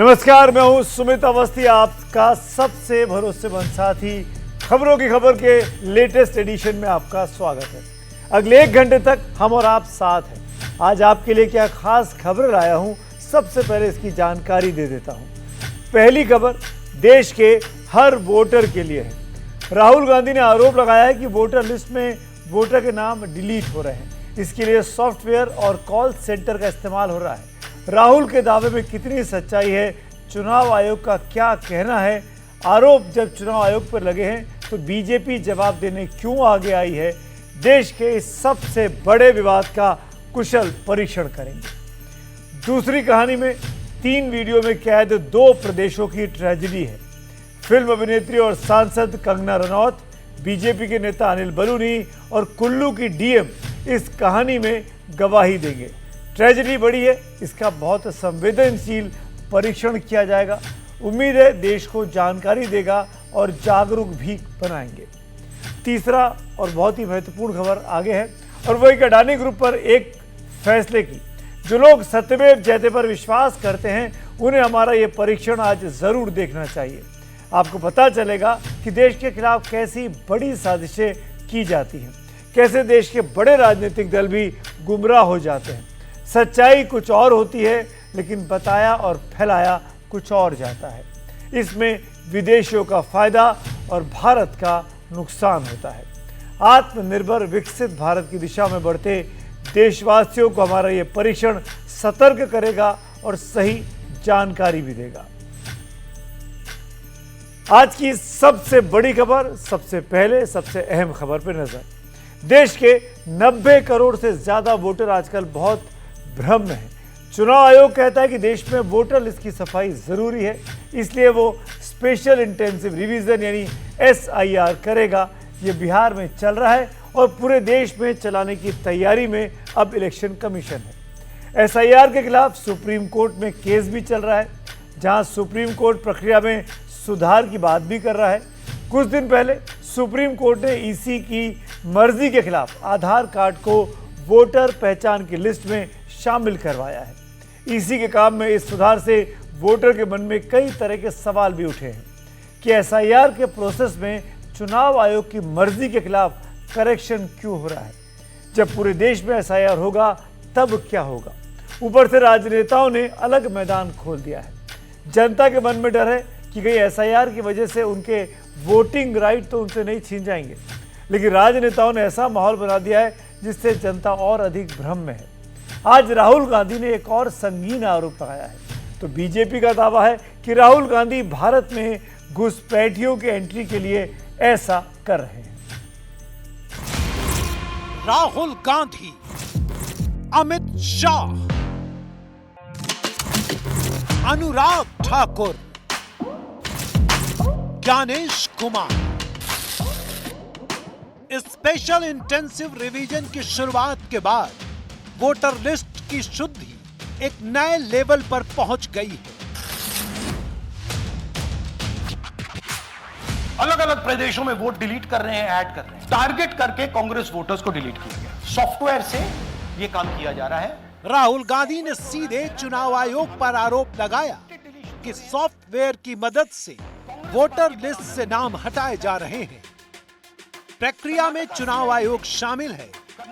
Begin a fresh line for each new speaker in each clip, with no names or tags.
नमस्कार, मैं हूं सुमित अवस्थी, आपका सबसे भरोसेमंद साथी। खबरों की खबर के लेटेस्ट एडिशन में आपका स्वागत है। अगले 1 घंटे तक हम और आप साथ हैं। आज आपके लिए क्या खास खबर लाया हूं, सबसे पहले इसकी जानकारी दे देता हूं। पहली खबर देश के हर वोटर के लिए है। राहुल गांधी ने आरोप लगाया है कि वोटर लिस्ट में वोटर के नाम डिलीट हो रहे हैं। इसके लिए सॉफ्टवेयर और कॉल सेंटर का इस्तेमाल हो रहा है। राहुल के दावे में कितनी सच्चाई है, चुनाव आयोग का क्या कहना है, आरोप जब चुनाव आयोग पर लगे हैं तो बीजेपी जवाब देने क्यों आगे आई है, देश के इस सबसे बड़े विवाद का कुशल परीक्षण करेंगे। दूसरी कहानी में 3 वीडियो में कैद 2 प्रदेशों की ट्रेजेडी है। फिल्म अभिनेत्री और सांसद कंगना रनौत, बीजेपी के नेता अनिल बलूनी और कुल्लू की डीएम इस कहानी में गवाही देंगे। ट्रेजेडी बड़ी है, इसका बहुत संवेदनशील परीक्षण किया जाएगा। उम्मीद है देश को जानकारी देगा और जागरूक भी बनाएंगे। तीसरा और बहुत ही महत्वपूर्ण खबर आगे है और वही अडानी ग्रुप पर एक फैसले की। जो लोग सत्यमेव जयते पर विश्वास करते हैं उन्हें हमारा ये परीक्षण आज जरूर देखना चाहिए। आपको पता चलेगा कि देश के खिलाफ कैसी बड़ी साजिशें की जाती हैं, कैसे देश के बड़े राजनीतिक दल भी गुमराह हो जाते हैं। सच्चाई कुछ और होती है, लेकिन बताया और फैलाया कुछ और जाता है। इसमें विदेशियों का फायदा और भारत का नुकसान होता है। आत्मनिर्भर विकसित भारत की दिशा में बढ़ते देशवासियों को हमारा ये परीक्षण सतर्क करेगा और सही जानकारी भी देगा। आज की सबसे बड़ी खबर, सबसे पहले सबसे अहम खबर पर नजर। देश के 90 करोड़ से ज्यादा वोटर आजकल बहुत भ्रम में है। चुनाव आयोग कहता है कि देश में वोटर लिस्ट की सफाई जरूरी है, इसलिए वो स्पेशल इंटेंसिव रिवीजन यानी SIR करेगा। ये बिहार में चल रहा है और पूरे देश में चलाने की तैयारी में अब इलेक्शन कमीशन है। SIR के खिलाफ सुप्रीम कोर्ट में केस भी चल रहा है, जहां सुप्रीम कोर्ट प्रक्रिया में सुधार की बात भी कर रहा है। कुछ दिन पहले सुप्रीम कोर्ट ने EC की मर्जी के खिलाफ आधार कार्ड को वोटर पहचान की लिस्ट में शामिल करवाया है। EC के काम में इस सुधार से वोटर के मन में कई तरह के सवाल भी उठे हैं कि SIR के प्रोसेस में चुनाव आयोग की मर्जी के खिलाफ करेक्शन क्यों हो रहा है। जब पूरे देश में SIR होगा तब क्या होगा। ऊपर से राजनेताओं ने अलग मैदान खोल दिया है। जनता के मन में डर है कि कहीं SIR की वजह से उनके वोटिंग राइट तो उनसे नहीं छीन जाएंगे, लेकिन राजनेताओं ने ऐसा माहौल बना दिया है जिससे जनता और अधिक भ्रम में है। आज राहुल गांधी ने एक और संगीन आरोप लगाया है। तो बीजेपी का दावा है कि राहुल गांधी भारत में घुसपैठियों के एंट्री के लिए ऐसा कर रहे हैं।
Rahul Gandhi, Amit Shah, Anurag Thakur, Gyanesh Kumar. Special intensive revision की शुरुआत के बाद वोटर लिस्ट की शुद्धि एक नए लेवल पर पहुंच गई है।
अलग अलग प्रदेशों में वोट डिलीट कर रहे हैं, ऐड कर रहे हैं। टारगेट करके कांग्रेस वोटर्स को डिलीट किया गया। सॉफ्टवेयर से यह काम किया जा रहा है।
राहुल गांधी ने सीधे चुनाव आयोग पर आरोप लगाया कि सॉफ्टवेयर की मदद से वोटर लिस्ट से नाम हटाए जा रहे हैं। प्रक्रिया में चुनाव आयोग शामिल है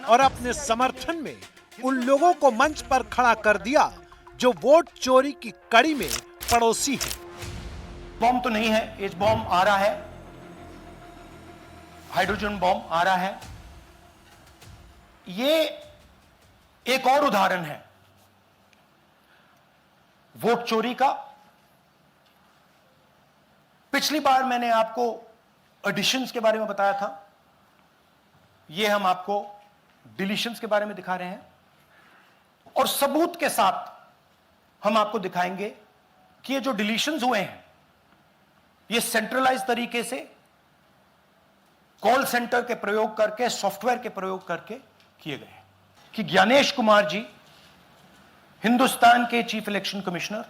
और अपने समर्थन में उन लोगों को मंच पर खड़ा कर दिया जो वोट चोरी की कड़ी में पड़ोसी है।
बॉम्ब तो नहीं है, एच बॉम्ब आ रहा है, हाइड्रोजन बॉम्ब आ रहा है। ये एक और उदाहरण है वोट चोरी का। पिछली बार मैंने आपको एडिशंस के बारे में बताया था, ये हम आपको डिलीशंस के बारे में दिखा रहे हैं और सबूत के साथ हम आपको दिखाएंगे कि ये जो डिलीशंस हुए हैं ये सेंट्रलाइज तरीके से कॉल सेंटर के प्रयोग करके, सॉफ्टवेयर के प्रयोग करके किए गए हैं। कि ज्ञानेश कुमार जी, हिंदुस्तान के चीफ इलेक्शन कमिश्नर,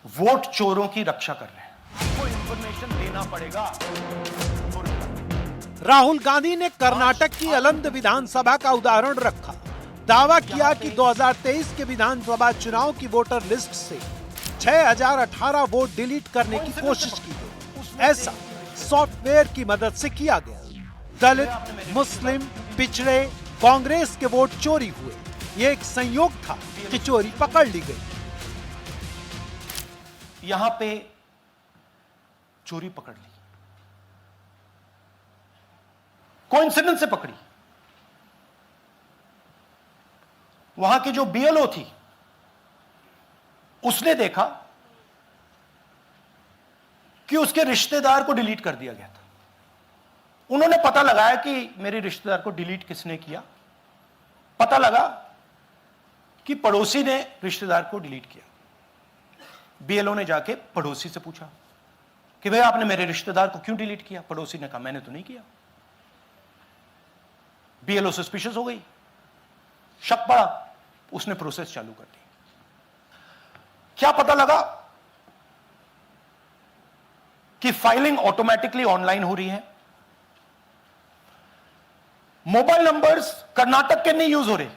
वोट चोरों की रक्षा कर रहे हैं। आपको इंफॉर्मेशन देना पड़ेगा।
राहुल गांधी ने कर्नाटक की अलंद विधानसभा का उदाहरण रखा। दावा किया कि 2023 के विधानसभा चुनाव की वोटर लिस्ट से 6018 वोट डिलीट करने की कोशिश की गई। ऐसा सॉफ्टवेयर की मदद से किया गया। दलित, मुस्लिम, पिछड़े, कांग्रेस के वोट चोरी हुए। यह एक संयोग था कि चोरी पकड़ ली गई।
यहां पे चोरी पकड़ ली, कोइंसिडेंस से पकड़ी। वहां की जो बीएलओ थी उसने देखा कि उसके रिश्तेदार को डिलीट कर दिया गया था। उन्होंने पता लगाया कि मेरे रिश्तेदार को डिलीट किसने किया। पता लगा कि पड़ोसी ने रिश्तेदार को डिलीट किया। बीएलओ ने जाके पड़ोसी से पूछा कि भाई आपने मेरे रिश्तेदार को क्यों डिलीट किया। पड़ोसी ने कहा मैंने तो नहीं किया। बीएलओ सस्पिशियस हो गई, शक पड़ा, उसने प्रोसेस चालू कर दी। क्या पता लगा कि फाइलिंग ऑटोमेटिकली ऑनलाइन हो रही है। मोबाइल नंबर्स कर्नाटक के नहीं यूज हो रहे,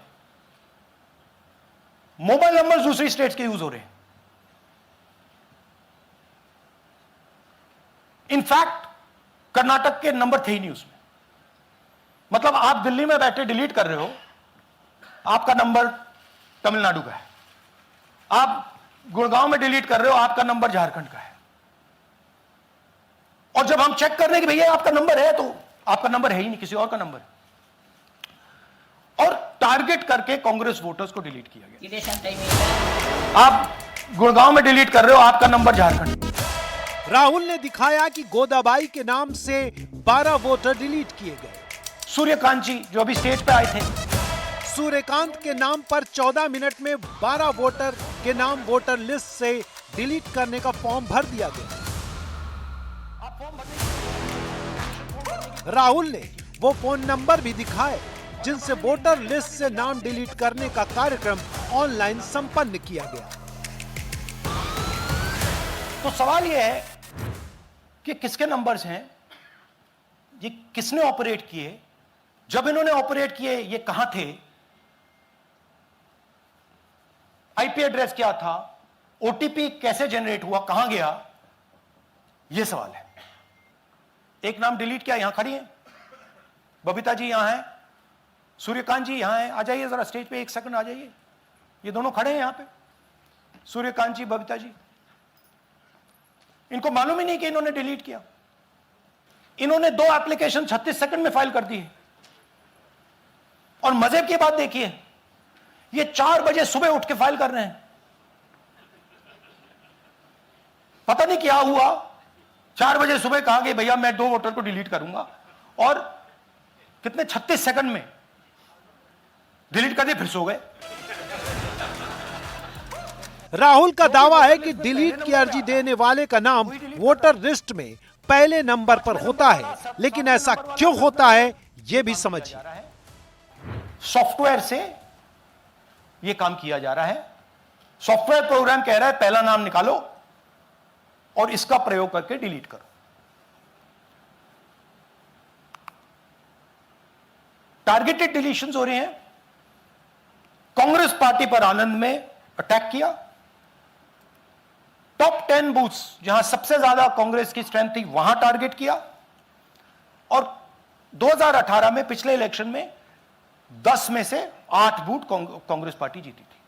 मोबाइल नंबर्स दूसरी स्टेट्स के यूज हो रहे हैं। इनफैक्ट कर्नाटक के नंबर थे ही नहीं उसमें। मतलब आप दिल्ली में बैठे डिलीट कर रहे हो, आपका नंबर तमिलनाडु का है। आप गुड़गांव में डिलीट कर रहे हो, आपका नंबर झारखंड का है। और जब हम चेक कर रहे हैं कि भैया आपका नंबर है, तो आपका नंबर है ही नहीं, किसी और का नंबर है। और टारगेट करके कांग्रेस वोटर्स को डिलीट किया गया। आप गुड़गांव में डिलीट कर रहे हो, आपका नंबर झारखंड।
राहुल ने दिखाया कि गोदाबाई के नाम से 12 वोटर डिलीट किए गए।
सूर्यकांत जी जो अभी स्टेज पे आए थे,
सूर्यकांत के नाम पर 14 मिनट में 12 वोटर के नाम वोटर लिस्ट से डिलीट करने का फॉर्म भर दिया गया। राहुल ने वो फोन नंबर भी दिखाए जिनसे वोटर लिस्ट से नाम डिलीट करने का कार्यक्रम ऑनलाइन संपन्न किया गया।
तो सवाल यह है कि किसके नंबर्स हैं, ये किसने ऑपरेट किए, जब इन्होंने ऑपरेट किए ये कहां थे, आईपी एड्रेस क्या था, ओटीपी कैसे जनरेट हुआ, कहां गया, यह सवाल है। एक नाम डिलीट किया, यहां खड़ी है बबीता जी, यहां है सूर्यकांत जी, यहां है। आ जाइए जरा स्टेज पे, एक सेकंड आ जाइए। ये दोनों खड़े हैं यहां पे, सूर्यकांत जी, बबीता जी। इनको मालूम ही नहीं कि इन्होंने डिलीट किया। इन्होंने 2 एप्लीकेशन 36 सेकंड में फाइल कर दी है। और मजे की बात देखिए, ये 4 बजे सुबह उठ के फाइल कर रहे हैं। पता नहीं क्या हुआ, 4 बजे सुबह कहा कि भैया मैं 2 वोटर को डिलीट करूंगा, और कितने 36 सेकंड में डिलीट कर दिए, फिर सो गए।
राहुल का दावा है कि डिलीट की अर्जी देने वाले का नाम वोटर लिस्ट में पहले नंबर पर होता है, लेकिन ऐसा क्यों होता है यह भी समझिए।
सॉफ्टवेयर से यह काम किया जा रहा है। सॉफ्टवेयर प्रोग्राम कह रहा है पहला नाम निकालो और इसका प्रयोग करके डिलीट करो। टारगेटेड डिलीशंस हो रहे हैं। कांग्रेस पार्टी पर आनंद में अटैक किया। टॉप 10 बूथ्स जहां सबसे ज्यादा कांग्रेस की स्ट्रेंथ थी वहां टारगेट किया। और 2018 में पिछले इलेक्शन में 10 में से 8 बूथ कांग्रेस पार्टी जीती थी,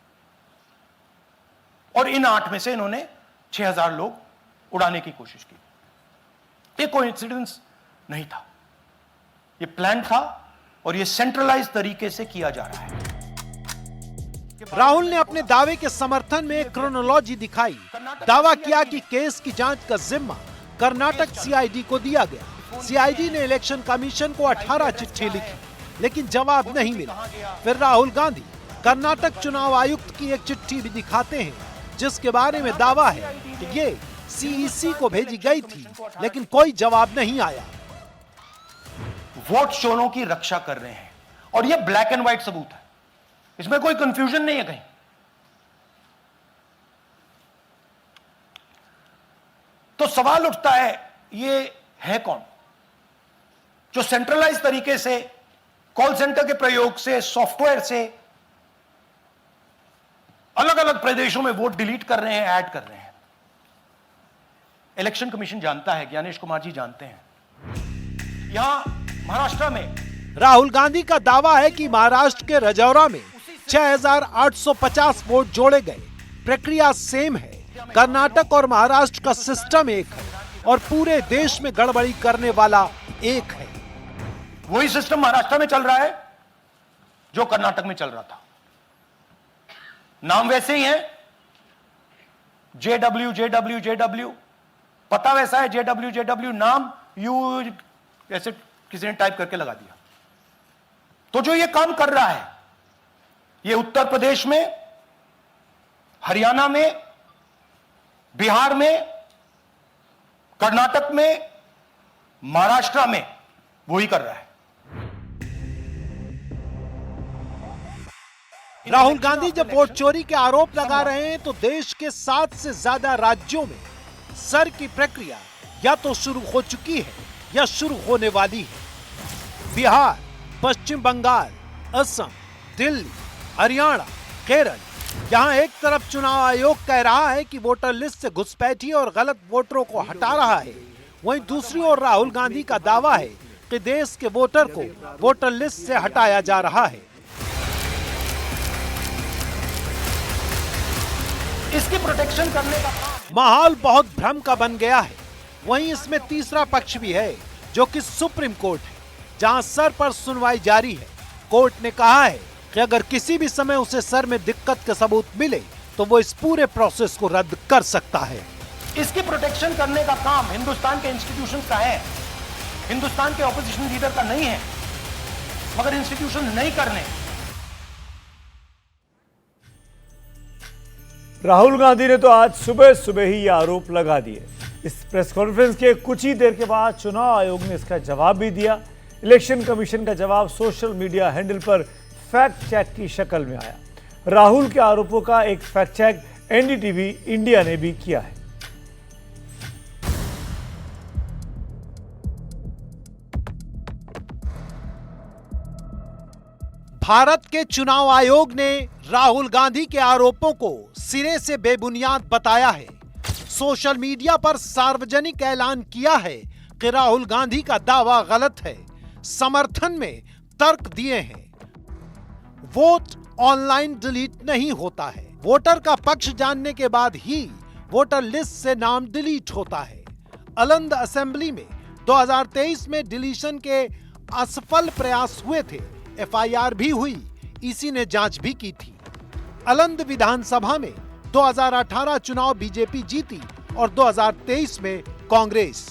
और इन 8 में से इन्होंने 6000 लोग उड़ाने की कोशिश की। ये कोइंसिडेंस नहीं था, ये प्लान था, और ये सेंट्रलाइज तरीके से किया जा रहा है।
राहुल ने अपने दावे के समर्थन में एक क्रोनोलॉजी दिखाई। दावा किया कि केस की जांच का जिम्मा कर्नाटक सीआईडी को दिया गया। सीआईडी ने इलेक्शन कमीशन को 18 चिट्ठी लिखी, लेकिन जवाब नहीं मिला। फिर राहुल गांधी कर्नाटक चुनाव आयुक्त की एक चिट्ठी भी दिखाते हैं, जिसके बारे में दावा है कि ये सीईसी को भेजी गई थी, लेकिन कोई जवाब नहीं आया।
वोट चोरों की रक्षा कर रहे हैं, और यह ब्लैक एंड व्हाइट सबूत है, इसमें कोई कंफ्यूजन नहीं है कहीं। तो सवाल उठता है, ये है कौन जो सेंट्रलाइज तरीके से कॉल सेंटर के प्रयोग से, सॉफ्टवेयर से अलग अलग प्रदेशों में वोट डिलीट कर रहे हैं, ऐड कर रहे हैं। इलेक्शन कमीशन जानता है, ज्ञानेश कुमार जी जानते हैं। यहां महाराष्ट्र में
राहुल गांधी का दावा है कि महाराष्ट्र के रजौरा में 6,850 वोट जोड़े गए। प्रक्रिया सेम है। कर्नाटक और महाराष्ट्र का सिस्टम एक है और पूरे देश में गड़बड़ी करने वाला एक है।
वही सिस्टम महाराष्ट्र में चल रहा है जो कर्नाटक में चल रहा था। नाम वैसे ही है, जेडब्ल्यू जेडब्ल्यू जेडब्ल्यू, पता वैसा है, जेडब्ल्यू जेडब्ल्यू, नाम यू ऐसे किसी ने टाइप करके लगा दिया। तो जो ये काम कर रहा है, ये उत्तर प्रदेश में, हरियाणा में, बिहार में, कर्नाटक में, महाराष्ट्र में वही कर रहा है।
राहुल गांधी जब वोट चोरी के आरोप लगा रहे हैं तो देश के 7 से ज्यादा राज्यों में सर की प्रक्रिया या तो शुरू हो चुकी है या शुरू होने वाली है। बिहार, पश्चिम बंगाल, असम, दिल्ली, हरियाणा, केरल, यहां एक तरफ चुनाव आयोग कह रहा है कि वोटर लिस्ट से घुसपैठी और गलत वोटरों को हटा रहा है, वहीं दूसरी ओर राहुल गांधी का दावा है कि देश के वोटर को वोटर लिस्ट से हटाया जा रहा है।
इसकी प्रोटेक्शन करने का
माहौल बहुत भ्रम का बन गया है। वहीं इसमें तीसरा पक्ष भी है जो कि सुप्रीम कोर्ट है, जहां सर पर सुनवाई जारी है। कोर्ट ने कहा है कि अगर किसी भी समय उसे सर में दिक्कत के सबूत मिले तो वो इस पूरे प्रोसेस को रद्द कर सकता है।
इसकी प्रोटेक्शन करने का काम हिंदुस्तान के इंस्टीट्यूशंस का है, हिंदुस्तान के ऑपोजिशन लीडर का नहीं है। मगर इंस्टीट्यूशन नहीं करने।
राहुल गांधी ने तो आज सुबह सुबह ही ये आरोप लगा दिए। इस प्रेस कॉन्फ्रेंस के कुछ ही देर के बाद चुनाव आयोग ने इसका जवाब भी दिया। इलेक्शन कमीशन का जवाब सोशल मीडिया हैंडल पर फैक्ट चेक की शक्ल में आया। राहुल के आरोपों का एक फैक्ट चेक एनडीटीवी इंडिया ने भी किया है।
भारत के चुनाव आयोग ने राहुल गांधी के आरोपों को सिरे से बेबुनियाद बताया है। सोशल मीडिया पर सार्वजनिक ऐलान किया है कि राहुल गांधी का दावा गलत है। समर्थन में तर्क दिए हैं। वोट ऑनलाइन डिलीट नहीं होता है। वोटर का पक्ष जानने के बाद ही वोटर लिस्ट से नाम डिलीट होता है। अलंद असेंबली में 2023 में डिलीशन के असफल प्रयास हुए थे। एफआईआर भी हुई, इसी ने जांच भी की थी। अलंद विधानसभा में 2018 चुनाव बीजेपी जीती और 2023 में कांग्रेस।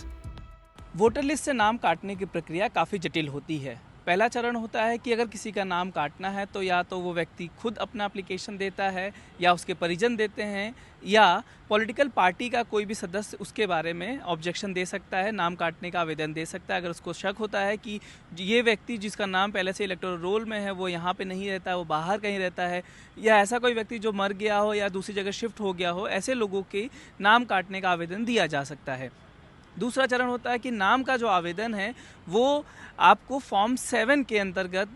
वोटर लिस्ट से नाम काटने की प्रक्रिया काफ़ी जटिल होती है। पहला चरण होता है कि अगर किसी का नाम काटना है तो या तो वो व्यक्ति खुद अपना एप्लीकेशन देता है या उसके परिजन देते हैं या पॉलिटिकल पार्टी का कोई भी सदस्य उसके बारे में ऑब्जेक्शन दे सकता है, नाम काटने का आवेदन दे सकता है। अगर उसको शक होता है कि ये व्यक्ति जिसका नाम पहले से इलेक्टोरल रोल में है वो यहाँ पे नहीं रहता है, वो बाहर कहीं रहता है, या ऐसा कोई व्यक्ति जो मर गया हो या दूसरी जगह शिफ्ट हो गया हो, ऐसे लोगों के नाम काटने का आवेदन दिया जा सकता है। दूसरा चरण होता है कि नाम का जो आवेदन है वो आपको फॉर्म 7 के अंतर्गत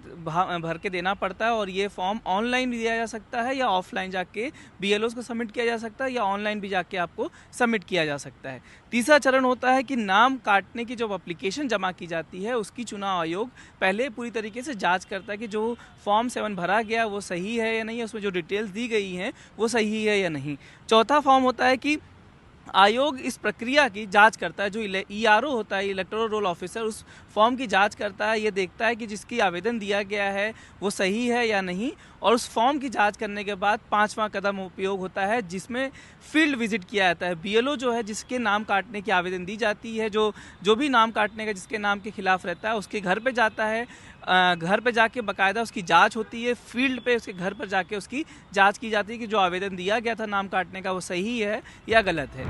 भर के देना पड़ता है और ये फॉर्म ऑनलाइन भी दिया जा सकता है या ऑफलाइन जाके बीएलओज को सबमिट किया जा सकता है या ऑनलाइन भी जाके आपको सबमिट किया जा सकता है। तीसरा चरण होता है कि नाम काटने की जो एप्लीकेशन जमा की जाती है उसकी चुनाव आयोग पहले पूरी तरीके से जांच करता है कि जो फॉर्म 7 भरा गया वो सही है या नहीं, उसमें जो डिटेल्स दी गई हैं वो सही है या नहीं। चौथा फॉर्म होता है कि आयोग इस प्रक्रिया की जांच करता है। जो ईआरओ होता है, इलेक्टोरल रोल ऑफिसर, उस फॉर्म की जांच करता है। ये देखता है कि जिसकी आवेदन दिया गया है वो सही है या नहीं, और उस फॉर्म की जांच करने के बाद 5वां कदम उपयोग होता है जिसमें फील्ड विजिट किया जाता है। बीएलओ जो है जिसके नाम काटने की आवेदन दी जाती है, जो भी नाम काटने का जिसके नाम के खिलाफ रहता है उसके घर पे जाता है। घर पे जाके बाकायदा उसकी जांच होती है। फील्ड पे उसके घर पर जाके उसकी जांच की जाती है कि जो आवेदन दिया गया था नाम काटने का वो सही है या गलत है।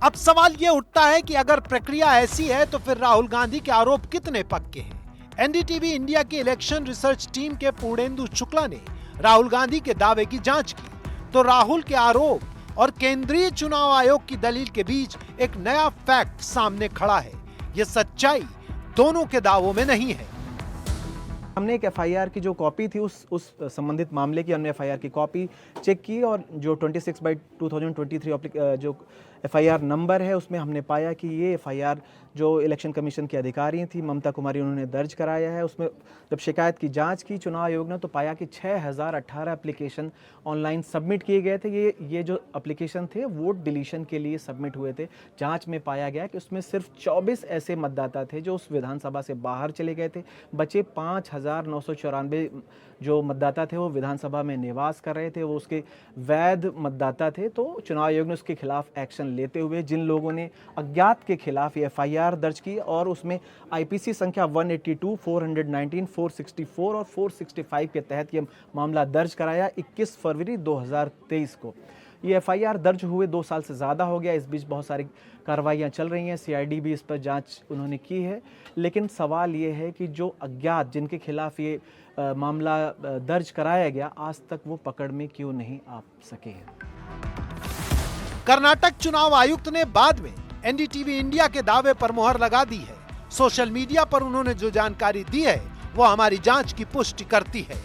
अब सवाल ये उठता है कि अगर प्रक्रिया ऐसी है तो फिर राहुल गांधी के आरोप कितने पक्के हैं। एनडीटीवी इंडिया की इलेक्शन रिसर्च टीम के पूर्णेंदु शुक्ला ने राहुल गांधी के दावे की जांच की तो राहुल के आरोप और केंद्रीय चुनाव आयोग की दलील के बीच एक नया फैक्ट सामने खड़ा है। ये सच्चाई दोनों के दावों में नहीं है।
हमने एक एफआईआर की जो कॉपी थी उस संबंधित मामले की हमने एफआईआर की कॉपी चेक की और जो 26/2023 जो एफआईआर नंबर है उसमें हमने पाया कि ये एफआईआर जो इलेक्शन कमीशन की अधिकारी थी ममता कुमारी उन्होंने दर्ज कराया है। उसमें जब शिकायत की जांच की चुनाव आयोग ने तो पाया कि 6018 एप्लीकेशन ऑनलाइन सबमिट किए गए थे। ये जो एप्लीकेशन थे वोट डिलीशन के लिए सबमिट हुए थे। जांच में पाया गया कि उसमें सिर्फ 24 ऐसे मतदाता थे जो उस विधानसभा से बाहर चले गए थे। बचे 5994 जो मतदाता थे वो विधानसभा में निवास कर रहे थे, वो उसके वैध मतदाता थे। तो चुनाव आयोग ने उसके खिलाफ एक्शन लेते हुए जिन लोगों ने अज्ञात के खिलाफ ये एफआईआर दर्ज की और उसमें आईपीसी संख्या 182, 419, 464 और 465 के तहत ये मामला दर्ज कराया 21 फरवरी 2023 को। ये एफआईआर दर्ज हुए 2 साल से ज़्यादा हो गया। इस बीच बहुत सारी कार्रवाइयाँ चल रही हैं, सीआईडी भी इस पर जांच उन्होंने की है। लेकिन सवाल ये है कि जो अज्ञात जिनके खिलाफ ये मामला दर्ज कराया गया आज तक वो पकड़ में क्यों नहीं आ सके हैं।
कर्नाटक चुनाव आयुक्त ने बाद में एनडीटीवी इंडिया के दावे पर मुहर लगा दी है। सोशल मीडिया पर उन्होंने जो जानकारी दी है वो हमारी जांच की पुष्टि करती है।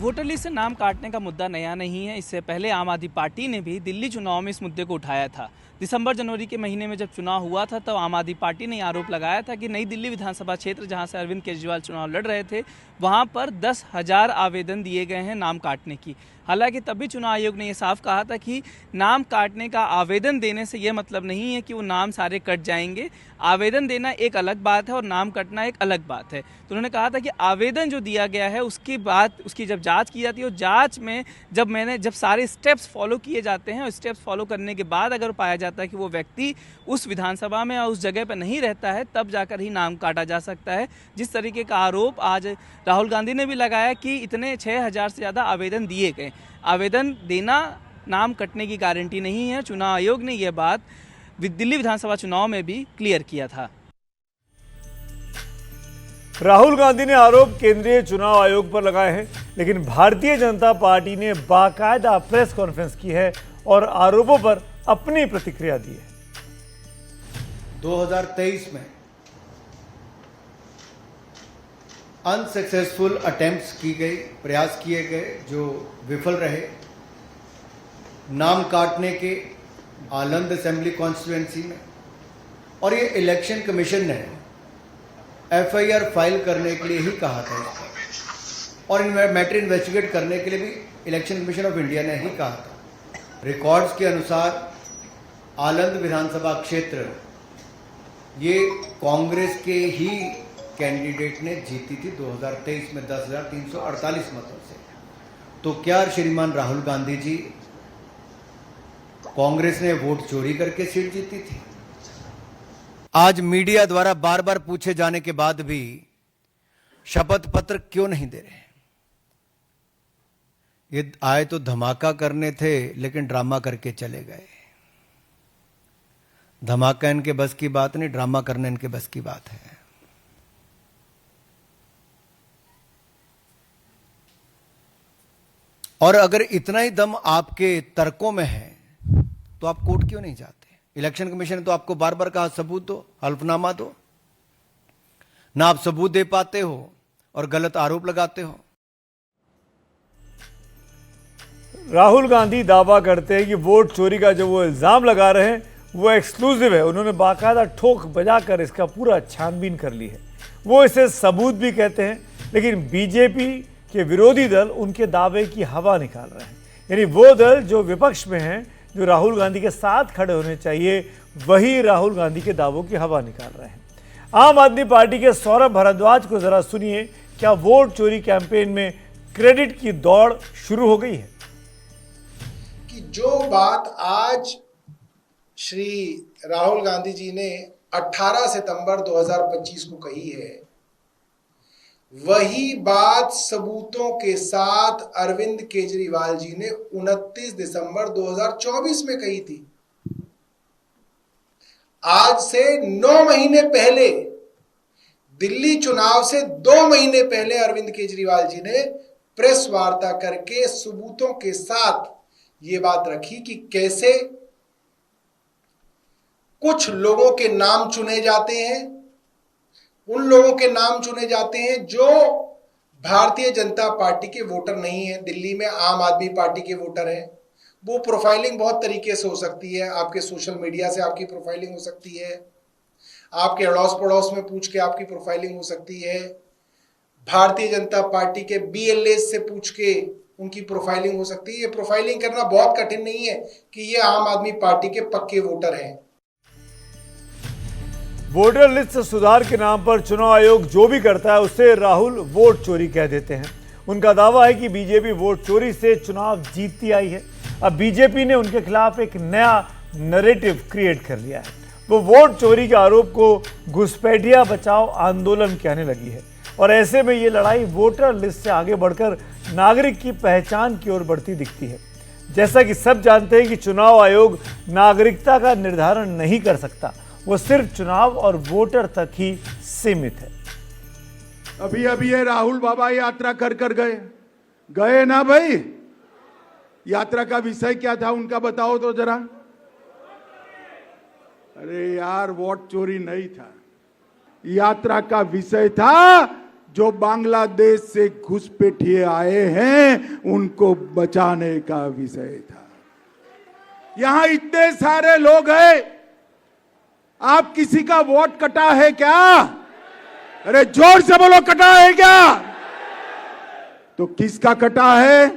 वोटर लिस्ट से नाम काटने का मुद्दा नया नहीं है। इससे पहले आम आदमी पार्टी ने भी दिल्ली चुनाव में इस मुद्दे को उठाया था। दिसंबर जनवरी के महीने में जब चुनाव हुआ था तब आम आदमी पार्टी ने आरोप लगाया था कि नई दिल्ली विधानसभा क्षेत्र जहां से अरविंद केजरीवाल चुनाव लड़ रहे थे वहां पर 10,000 आवेदन दिए गए हैं नाम काटने की। हालांकि तभी चुनाव आयोग ने यह साफ कहा था कि नाम काटने का आवेदन देने से यह मतलब नहीं है कि वो नाम सारे कट जाएंगे। आवेदन देना एक अलग बात है और नाम कटना एक अलग बात है। तो उन्होंने कहा था कि आवेदन जो दिया गया है उसके बाद उसकी जब जांच की जाती है और जांच में जब सारे स्टेप्स फॉलो किए जाते हैं और स्टेप्स फॉलो करने के बाद अगर पाया जाता है कि वो व्यक्ति उस विधानसभा में और उस जगह पर नहीं रहता है तब जाकर ही नाम काटा जा सकता है। जिस तरीके का आरोप आज राहुल गांधी ने भी लगाया कि इतने 6,000 से ज़्यादा आवेदन दिए गए। आवेदन देना नाम कटने की गारंटी नहीं है। चुनाव आयोग ने यह बात दिल्ली विधानसभा चुनाव में भी क्लियर किया था।
राहुल गांधी ने आरोप केंद्रीय चुनाव आयोग पर लगाए हैं, लेकिन भारतीय जनता पार्टी ने बाकायदा प्रेस कॉन्फ्रेंस की है और आरोपों पर अपनी प्रतिक्रिया दी है।
2023 में अनसक्सेसफुल अटेम्प्ट्स की गई, प्रयास किए गए जो विफल रहे। नाम काटने के आलंद असेंबली कॉन्स्टिट्यूएंसी में, और ये इलेक्शन कमीशन ने एफआईआर फाइल करने के लिए ही कहा था और मैटर इन्वेस्टिगेट करने के लिए भी इलेक्शन कमीशन ऑफ इंडिया ने ही कहा था। रिकॉर्ड्स के अनुसार आलंद विधानसभा क्षेत्र ये कांग्रेस के ही कैंडिडेट ने जीती थी 2023 में 10,348 मतों से। तो क्या श्रीमान राहुल गांधी जी कांग्रेस ने वोट चोरी करके सीट जीती थी? आज मीडिया द्वारा बार बार पूछे जाने के बाद भी शपथ पत्र क्यों नहीं दे रहे? ये आए तो धमाका करने थे लेकिन ड्रामा करके चले गए। धमाका इनके बस की बात नहीं, ड्रामा करना इनके बस की बात है। और अगर इतना ही दम आपके तर्कों में है तो आप कोर्ट क्यों नहीं जाते? इलेक्शन कमीशन ने तो आपको बार बार कहा सबूत दो, हल्फनामा दो, ना आप सबूत दे पाते हो और गलत आरोप लगाते हो।
राहुल गांधी दावा करते हैं कि वोट चोरी का जो वो इल्जाम लगा रहे हैं वो एक्सक्लूसिव है। उन्होंने बाकायदा ठोक बजाकर इसका पूरा छानबीन कर ली है। वो इसे सबूत भी कहते हैं, लेकिन बीजेपी के विरोधी दल उनके दावे की हवा निकाल रहे हैं। यानी वो दल जो विपक्ष में हैं, जो राहुल गांधी के साथ खड़े होने चाहिए, वही राहुल गांधी के दावों की हवा निकाल रहे हैं। आम आदमी पार्टी के सौरभ भारद्वाज को जरा सुनिए, क्या वोट चोरी कैंपेन में क्रेडिट की दौड़ शुरू हो गई है?
कि जो बात आज श्री राहुल गांधी जी ने 18 सितंबर 2025 को कही है, वही बात सबूतों के साथ अरविंद केजरीवाल जी ने 29 दिसंबर 2024 में कही थी। आज से 9 महीने पहले, दिल्ली चुनाव से 2 महीने पहले अरविंद केजरीवाल जी ने प्रेस वार्ता करके सबूतों के साथ ये बात रखी कि कैसे कुछ लोगों के नाम चुने जाते हैं, उन लोगों के नाम चुने जाते हैं जो भारतीय जनता पार्टी के वोटर नहीं है, दिल्ली में आम आदमी पार्टी के वोटर हैं। वो प्रोफाइलिंग बहुत तरीके से हो सकती है, आपके सोशल मीडिया से आपकी प्रोफाइलिंग हो सकती है, आपके अड़ोस पड़ोस में पूछ के आपकी प्रोफाइलिंग हो सकती है, भारतीय जनता पार्टी के BLA से पूछ के उनकी प्रोफाइलिंग हो सकती है। ये प्रोफाइलिंग करना बहुत कठिन नहीं है कि ये आम आदमी पार्टी के पक्के वोटर हैं।
वोटर लिस्ट सुधार के नाम पर चुनाव आयोग जो भी करता है उसे राहुल वोट चोरी कह देते हैं। उनका दावा है कि बीजेपी वोट चोरी से चुनाव जीतती आई है। अब बीजेपी ने उनके खिलाफ एक नया नैरेटिव क्रिएट कर लिया है। वो वोट चोरी के आरोप को घुसपैठिया बचाओ आंदोलन कहने लगी है और ऐसे में ये लड़ाई वोटर लिस्ट से आगे बढ़कर नागरिक की पहचान की ओर बढ़ती दिखती है। जैसा कि सब जानते हैं कि चुनाव आयोग नागरिकता का निर्धारण नहीं कर सकता, वो सिर्फ चुनाव और वोटर तक ही सीमित है।
अभी अभी ये राहुल बाबा यात्रा कर गए ना भाई। यात्रा का विषय क्या था उनका बताओ तो जरा। अरे यार, वोट चोरी नहीं था, यात्रा का विषय था जो बांग्लादेश से घुसपैठिए आए हैं उनको बचाने का विषय था। यहां इतने सारे लोग हैं, आप किसी का वोट कटा है क्या? अरे जोर से बोलो, कटा है क्या? तो किसका कटा है?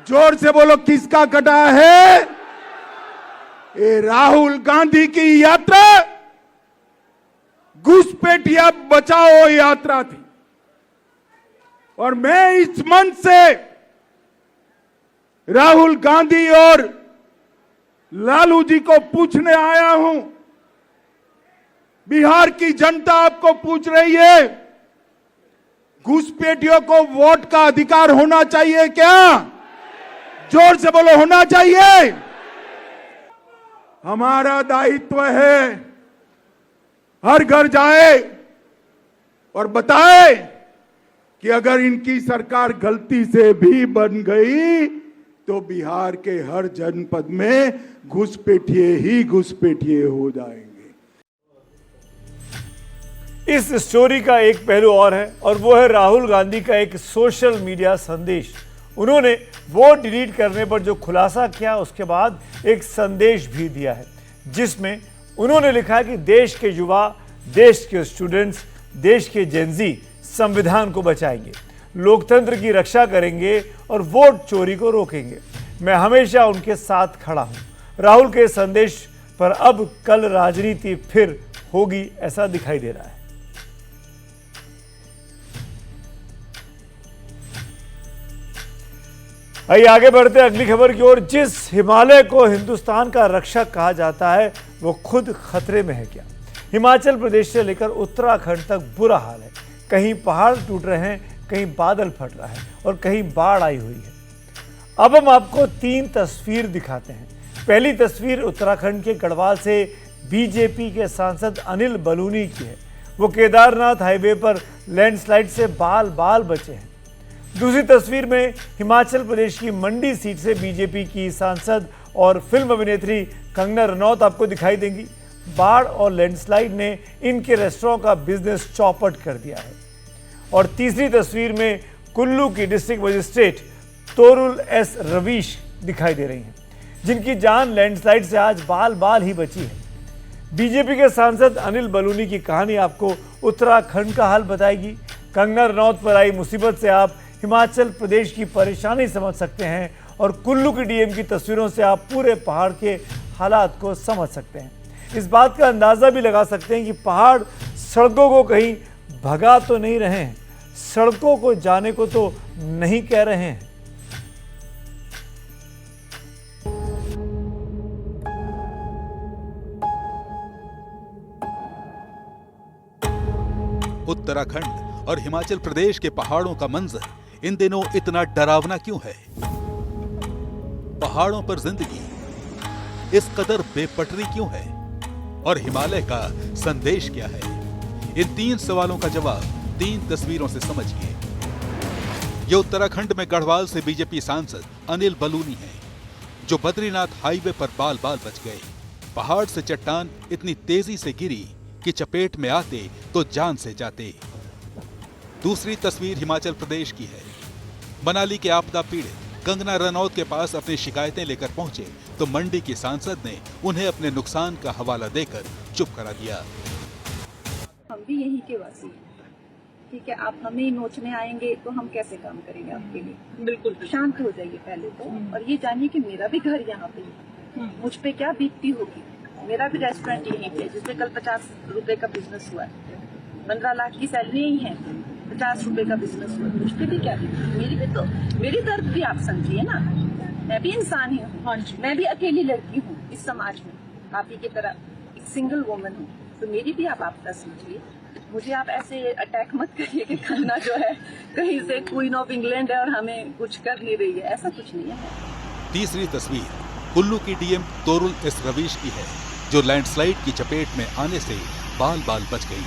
जोर से बोलो, किसका कटा है? ये राहुल गांधी की यात्रा घुसपैठिया बचाओ यात्रा थी और मैं इस मंच से राहुल गांधी और लालू जी को पूछने आया हूं। बिहार की जनता आपको पूछ रही है, घुसपैठियों को वोट का अधिकार होना चाहिए क्या? जोर से बोलो, होना चाहिए। हमारा दायित्व है हर घर जाए और बताए कि अगर इनकी सरकार गलती से भी बन गई तो बिहार के हर जनपद में घुसपैठिए ही घुसपैठिए हो जाएंगे।
इस स्टोरी का एक पहलू और है और वो है राहुल गांधी का एक सोशल मीडिया संदेश। उन्होंने वोट डिलीट करने पर जो खुलासा किया उसके बाद एक संदेश भी दिया है जिसमें उन्होंने लिखा कि देश के युवा, देश के स्टूडेंट्स, देश के जेनजी संविधान को बचाएंगे, लोकतंत्र की रक्षा करेंगे और वोट चोरी को रोकेंगे। मैं हमेशा उनके साथ खड़ा हूं। राहुल के संदेश पर अब कल राजनीति फिर होगी ऐसा दिखाई दे रहा है। आइए आगे बढ़ते हैं अगली खबर की ओर। जिस हिमालय को हिंदुस्तान का रक्षक कहा जाता है वो खुद खतरे में है क्या? हिमाचल प्रदेश से लेकर उत्तराखंड तक बुरा हाल है। कहीं पहाड़ टूट रहे हैं, कहीं बादल फट रहा है और कहीं बाढ़ आई हुई है। अब हम आपको 3 तस्वीर दिखाते हैं। पहली तस्वीर उत्तराखंड के गढ़वाल से बीजेपी के सांसद अनिल बलूनी की है। वो केदारनाथ हाईवे पर लैंडस्लाइड से बाल बाल बचे हैं। दूसरी तस्वीर में हिमाचल प्रदेश की मंडी सीट से बीजेपी की सांसद और फिल्म अभिनेत्री कंगना रनौत आपको दिखाई देंगी। बाढ़ और लैंडस्लाइड ने इनके रेस्टोरेंट का बिजनेस चौपट कर दिया है। और तीसरी तस्वीर में कुल्लू की district magistrate Torul S Ravish दिखाई दे रही हैं, जिनकी जान लैंडस्लाइड से आज बाल बाल ही बची है। बीजेपी के सांसद अनिल बलूनी की कहानी आपको उत्तराखंड का हाल बताएगी। कंगना रनौत पर आई मुसीबत से आप हिमाचल प्रदेश की परेशानी समझ सकते हैं और कुल्लू की डीएम की तस्वीरों से आप पूरे पहाड़ के हालात को समझ सकते हैं। इस बात का अंदाज़ा भी लगा सकते हैं कि पहाड़ सड़कों को कहीं भगा तो नहीं रहे हैं, सड़कों को जाने को तो नहीं कह रहे हैं।
उत्तराखंड और हिमाचल प्रदेश के पहाड़ों का मंजर इन दिनों इतना डरावना क्यों है? पहाड़ों पर जिंदगी इस कदर बेपटरी क्यों है? और हिमालय का संदेश क्या है? इन 3 सवालों का जवाब 3 तस्वीरों से समझिए। ये उत्तराखंड में गढ़वाल से बीजेपी सांसद अनिल बलूनी हैं, जो बद्रीनाथ हाईवे पर बाल बाल बच गए। पहाड़ से चट्टान इतनी तेजी से गिरी की चपेट में आते तो जान से जाते। दूसरी तस्वीर हिमाचल प्रदेश की है। मनाली के आपदा पीड़ित कंगना रनौत के पास अपनी शिकायतें लेकर पहुंचे तो मंडी की सांसद ने उन्हें अपने नुकसान का हवाला देकर चुप करा दिया।
हम भी यहीं के वासी हैं, ठीक है, आप हमें ही नोचने आएंगे तो हम कैसे काम करेंगे आपके लिए? बिल्कुल शांत हो जाइए पहले तो, और ये जानिए कि मेरा भी घर यहाँ पे है, मुझ पे क्या बीतती होगी। मेरा भी रेस्टोरेंट यहीं पे, जिसमें कल 50 रुपए का बिजनेस हुआ है, 15 लाख की सैलरी ही है, 50 रुपए का बिजनेस हुआ, मुझ पे भी क्या बीती, मेरी भी तो, मेरी दर्द भी आप समझिए ना। मैं भी इंसान ही हूँ, मैं भी अकेली लड़की हूँ इस समाज में, आप ही की तरह एक सिंगल वुमन हूँ, तो मेरी भी आप आपदा समझिए। मुझे आप ऐसे अटैक मत करिए कि खन्ना जो है कहीं से क्वीन ऑफ इंग्लैंड है और हमें कुछ कर नहीं रही है, ऐसा कुछ नहीं है।
तीसरी तस्वीर कुल्लू की डीएम तोरुल एस रवीश की है, जो लैंडस्लाइड की चपेट में आने से बाल बाल बच गई।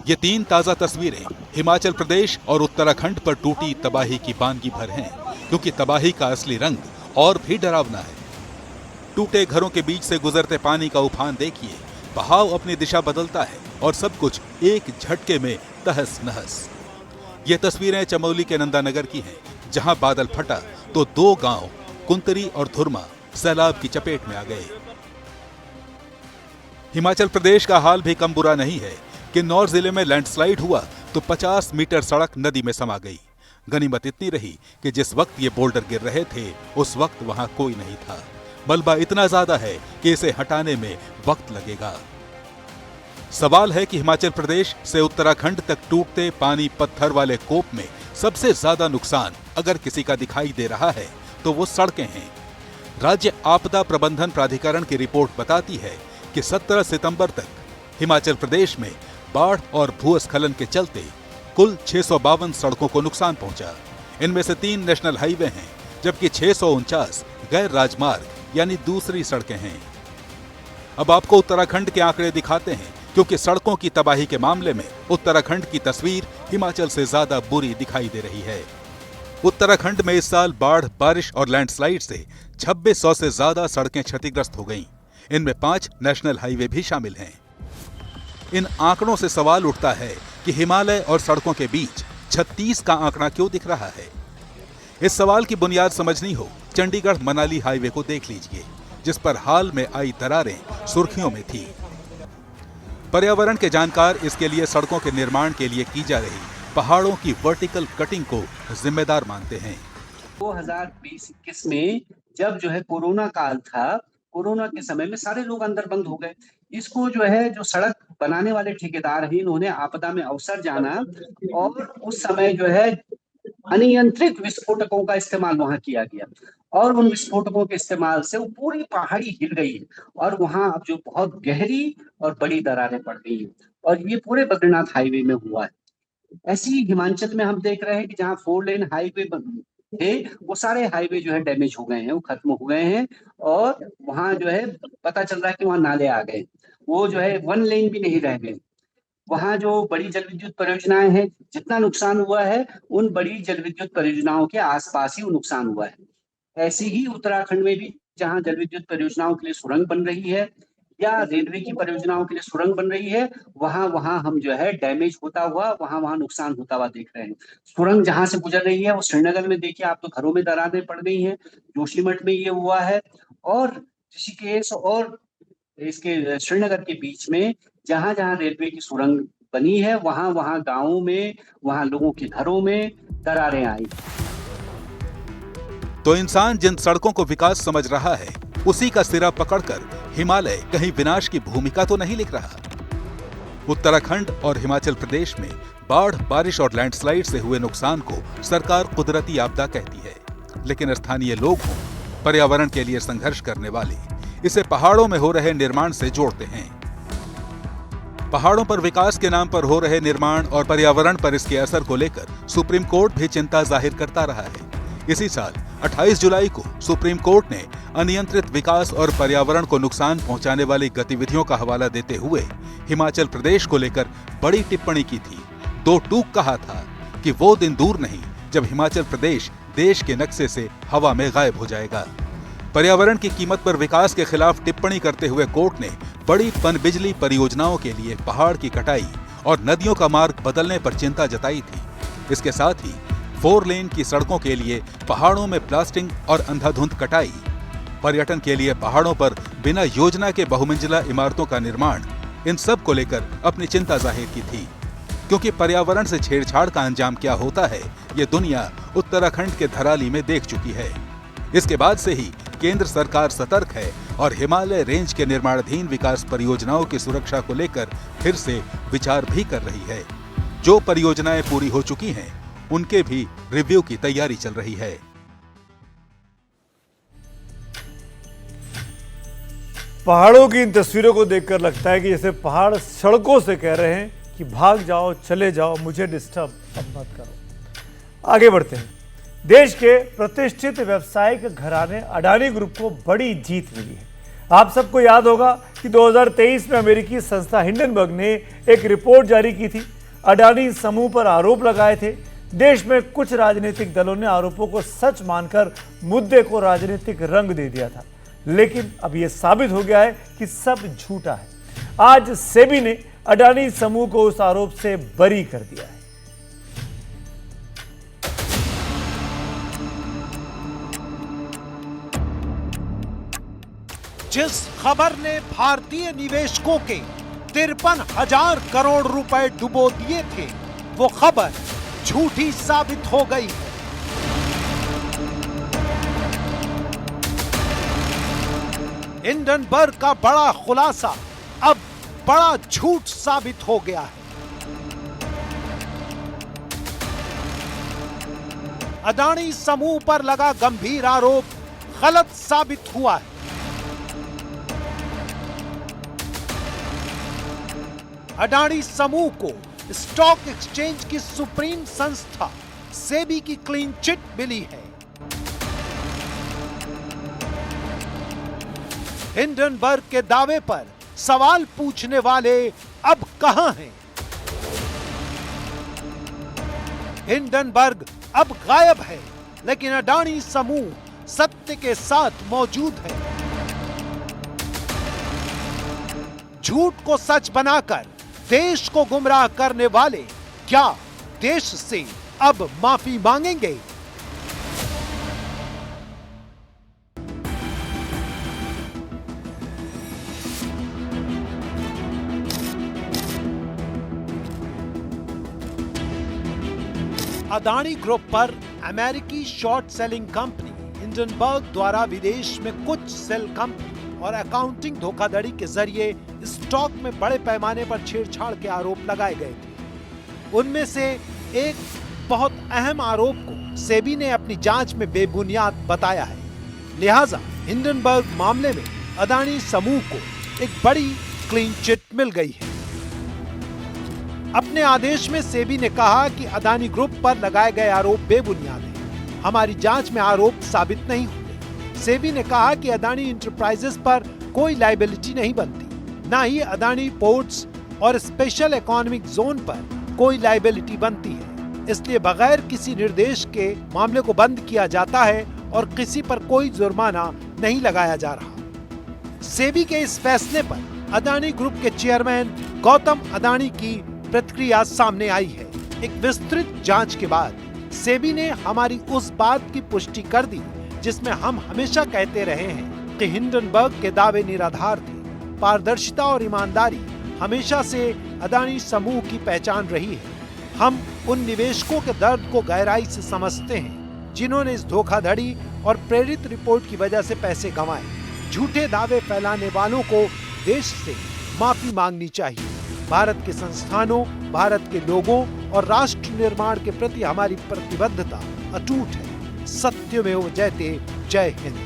ये 3 ताजा तस्वीरें हिमाचल प्रदेश और उत्तराखंड पर टूटी तबाही की बानगी भर हैं, क्योंकि तबाही का असली रंग और भी डरावना है। टूटे घरों के बीच से गुजरते पानी का उफान देखिए, बहाव अपनी दिशा बदलता है और सब कुछ एक झटके में तहस नहस। ये तस्वीरें चमोली के नंदानगर की हैं, जहां बादल फटा तो 2 गांव कुंतरी और धुरमा सैलाब की चपेट में आ गए। हिमाचल प्रदेश का हाल भी कम बुरा नहीं है। किन्नौर जिले में लैंडस्लाइड हुआ तो 50 मीटर सड़क नदी में समा गई। गनीमत इतनी रही कि जिस वक्त ये बोल्डर गिर रहे थे उस वक्त वहां कोई नहीं था। मलबा इतना ज्यादा है कि इसे हटाने में वक्त लगेगा। सवाल है कि हिमाचल प्रदेश से उत्तराखंड तक टूटते पानी पत्थर वाले कोप में सबसे ज्यादा नुकसान अगर किसी का दिखाई दे रहा है तो वो सड़कें हैं। राज्य आपदा प्रबंधन प्राधिकरण की रिपोर्ट बताती है कि 17 सितंबर तक हिमाचल प्रदेश में बाढ़ और भूस्खलन के चलते कुल 652 सड़कों को नुकसान पहुंचा। इनमें से 3 नेशनल हाईवे हैं, जबकि 649 गैर राजमार्ग यानी दूसरी सड़कें हैं। अब आपको उत्तराखंड के आंकड़े दिखाते हैं, क्योंकि सड़कों की तबाही के मामले में उत्तराखंड की तस्वीर हिमाचल से ज्यादा बुरी दिखाई दे रही है। उत्तराखंड में इस साल बाढ़, बारिश और लैंडस्लाइड से 2600 से ज्यादा सड़कें क्षतिग्रस्त हो गईं। इनमें 5 नेशनल हाईवे भी शामिल हैं। इन आंकड़ों से सवाल उठता है कि हिमालय और सड़कों के बीच 36 का आंकड़ा क्यों दिख रहा है। इस सवाल की बुनियाद समझनी हो, चंडीगढ़ मनाली हाईवे को देख लीजिए, जिस पर हाल में आई दरारें सुर्खियों में थी। पर्यावरण के जानकार इसके लिए सड़कों के निर्माण के लिए की जा रही पहाड़ों की वर्टिकल कटिंग को जिम्मेदार मानते हैं।
2020-21 में जब जो है कोरोना काल था, कोरोना के समय में सारे लोग अंदर बंद हो गए। इसको जो है जो सड़क बनाने वाले ठेकेदार हैं, इन्होंने आपदा में अवसर जाना और उस समय जो है अनियंत्रित विस्फोटकों का इस्तेमाल वहां किया गया और उन विस्फोटकों के इस्तेमाल से वो पूरी पहाड़ी हिल गई और वहां अब जो बहुत गहरी और बड़ी दरारें पड़ गई हैं और ये पूरे बद्रीनाथ हाईवे में हुआ है। ऐसी ही हिमाचल में हम देख रहे हैं कि जहाँ 4 लेन हाईवे थे वो सारे हाईवे जो है डैमेज हो गए हैं, वो खत्म हो गए हैं और वहां जो है पता चल रहा है कि वहां नाले आ गए, वो जो है 1 लेन भी नहीं रह गए। वहां जो बड़ी जल विद्युत परियोजनाएं हैं, जितना नुकसान हुआ है उन बड़ी जल विद्युत परियोजनाओं के आसपास ही वो नुकसान हुआ है। ऐसे ही उत्तराखंड में भी जहां जल विद्युत परियोजनाओं के लिए सुरंग बन रही है या रेलवे की परियोजनाओं के लिए सुरंग बन रही है, वहां हम जो है डैमेज होता हुआ वहां नुकसान होता हुआ देख रहे हैं। सुरंग जहां से गुजर रही है वो श्रीनगर में देखिए आप, तो घरों में दरारें पड़ गई हैं, जोशीमठ में ये हुआ है और ऋषिकेश और इसके श्रीनगर के बीच में जहां जहां रेलवे की सुरंग बनी है वहां गांवों में, वहां लोगों के घरों में दरारें आई।
तो इंसान जिन सड़कों को विकास समझ रहा है उसी का सिरा पकड़कर हिमालय कहीं विनाश की भूमिका तो नहीं लिख रहा। उत्तराखंड और हिमाचल प्रदेश में बाढ़, बारिश और लैंडस्लाइड से हुए नुकसान को सरकार कुदरती आपदा कहती है, लेकिन स्थानीय लोग हों, पर्यावरण के लिए संघर्ष करने वाले इसे पहाड़ों में हो रहे निर्माण से जोड़ते हैं। पहाड़ों पर विकास के नाम पर हो रहे निर्माण और पर्यावरण पर इसके असर को लेकर सुप्रीम कोर्ट भी चिंता जाहिर करता रहा है। इसी साल 28 जुलाई को सुप्रीम कोर्ट ने अनियंत्रित विकास और पर्यावरण को नुकसान पहुंचाने वाली गतिविधियों का हवाला देते हुए हिमाचल प्रदेश को लेकर बड़ी टिप्पणी की थी। 2 टूक कहा था कि वो दिन दूर नहीं जब हिमाचल प्रदेश देश के नक्शे से हवा में गायब हो जाएगा। पर्यावरण की कीमत पर विकास के खिलाफ टिप्पणी करते हुए कोर्ट ने बड़ी पनबिजली परियोजनाओं के लिए पहाड़ की कटाई और नदियों का मार्ग बदलने पर चिंता जताई थी। इसके साथ ही 4 लेन की सड़कों के लिए पहाड़ों में प्लास्टिंग और अंधाधुंध कटाई, पर्यटन के लिए पहाड़ों पर बिना योजना के बहुमंजिला इमारतों का निर्माण, इन सब को लेकर अपनी चिंता जाहिर की थी। क्योंकि पर्यावरण से छेड़छाड़ का अंजाम क्या होता है, ये दुनिया उत्तराखंड के धराली में देख चुकी है। इसके बाद से ही केंद्र सरकार सतर्क है और हिमालय रेंज के निर्माणाधीन विकास परियोजनाओं की सुरक्षा को लेकर फिर से विचार भी कर रही है। जो परियोजनाएं पूरी हो चुकी हैं, उनके भी रिव्यू की तैयारी चल रही है।
पहाड़ों की इन तस्वीरों को देखकर लगता है कि जैसे पहाड़ सड़कों से कह रहे हैं कि भाग जाओ, चले जाओ, मुझे डिस्टर्ब अब मत करो। आगे बढ़ते हैं। देश के प्रतिष्ठित व्यावसायिक घराने अडानी ग्रुप को बड़ी जीत मिली है। आप सबको याद होगा कि 2023 में अमेरिकी संस्था हिंडनबर्ग ने एक रिपोर्ट जारी की थी। अडानी समूह पर आरोप लगाए थे। देश में कुछ राजनीतिक दलों ने आरोपों को सच मानकर मुद्दे को राजनीतिक रंग दे दिया था, लेकिन अब यह साबित हो गया है कि सब झूठा है। आज सेबी ने अडानी समूह को उस आरोप से बरी कर दिया है।
जिस खबर ने भारतीय निवेशकों के 53,000 करोड़ रुपए डुबो दिए थे, वो खबर झूठी साबित हो गई है। हिंडनबर्ग का बड़ा खुलासा अब बड़ा झूठ साबित हो गया है। अडानी समूह पर लगा गंभीर आरोप गलत साबित हुआ है। अडानी समूह को स्टॉक एक्सचेंज की सुप्रीम संस्था सेबी की क्लीन चिट मिली है। हिंडनबर्ग के दावे पर सवाल पूछने वाले अब कहां हैं? हिंडनबर्ग अब गायब है, लेकिन अडानी समूह सत्य के साथ मौजूद है। झूठ को सच बनाकर देश को गुमराह करने वाले क्या देश से अब माफी मांगेंगे? अडानी ग्रुप पर अमेरिकी शॉर्ट सेलिंग कंपनी हिंडनबर्ग द्वारा विदेश में कुछ सेल कंपनी और अकाउंटिंग धोखाधड़ी के जरिए स्टॉक में बड़े पैमाने पर छेड़छाड़ के आरोप लगाए गए थे। उनमें से एक बहुत अहम आरोप को सेबी ने अपनी जांच में बेबुनियाद बताया है। लिहाजा हिंडनबर्ग मामले में अडानी समूह को एक बड़ी क्लीन चिट मिल गई है। अपने आदेश में सेबी ने कहा कि अडानी ग्रुप पर लगाए गए आरोप बेबुनियाद हैं। हमारी जांच में आरोप साबित नहीं हुए। सेबी ने कहा कि अडानी इंटरप्राइजेस पर कोई लायबिलिटी नहीं बनती, ना ही अडानी पोर्ट्स और स्पेशल इकोनॉमिक जोन पर कोई लायबिलिटी बनती है। इसलिए बगैर किसी निर्देश के मामले को बंद किया जाता है और किसी पर कोई जुर्माना नहीं लगाया जा रहा। सेबी के इस फैसले पर अडानी ग्रुप के चेयरमैन गौतम अडानी की प्रतिक्रिया सामने आई है। एक विस्तृत जांच के बाद सेबी ने हमारी उस बात की पुष्टि कर दी जिसमें हम हमेशा कहते रहे हैं कि हिंडनबर्ग के दावे निराधार थे। पारदर्शिता और ईमानदारी हमेशा से अडानी समूह की पहचान रही है। हम उन निवेशकों के दर्द को गहराई से समझते हैं जिन्होंने इस धोखाधड़ी और प्रेरित रिपोर्ट की वजह से पैसे गंवाए। झूठे दावे फैलाने वालों को देश से माफी मांगनी चाहिए। भारत के संस्थानों, भारत के लोगों और राष्ट्र निर्माण के प्रति हमारी प्रतिबद्धता अटूट है। सत्यमेव जयते। जय हिंद।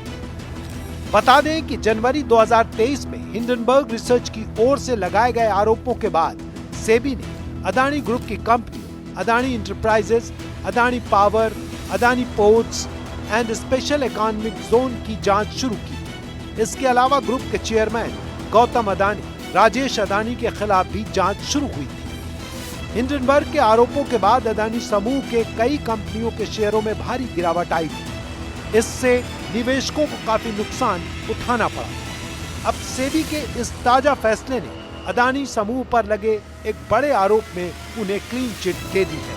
बता दें कि जनवरी 2023 में हिंडनबर्ग रिसर्च की ओर से लगाए गए आरोपों के बाद सेबी ने अडानी ग्रुप की company Adani enterprises, Adani power, Adani ports and special economic zone की जांच शुरू की। इसके अलावा ग्रुप के चेयरमैन गौतम अडानी, राजेश अडानी के खिलाफ भी जांच शुरू हुई थी। हिंडनबर्ग के आरोपों के बाद अदानी समूह के कई कंपनियों के शेयरों में भारी गिरावट आई थी। इससे निवेशकों को काफी नुकसान उठाना पड़ा। अब सेबी के इस ताजा फैसले ने अदानी समूह पर लगे एक बड़े आरोप में उन्हें क्लीन चिट दे दी है।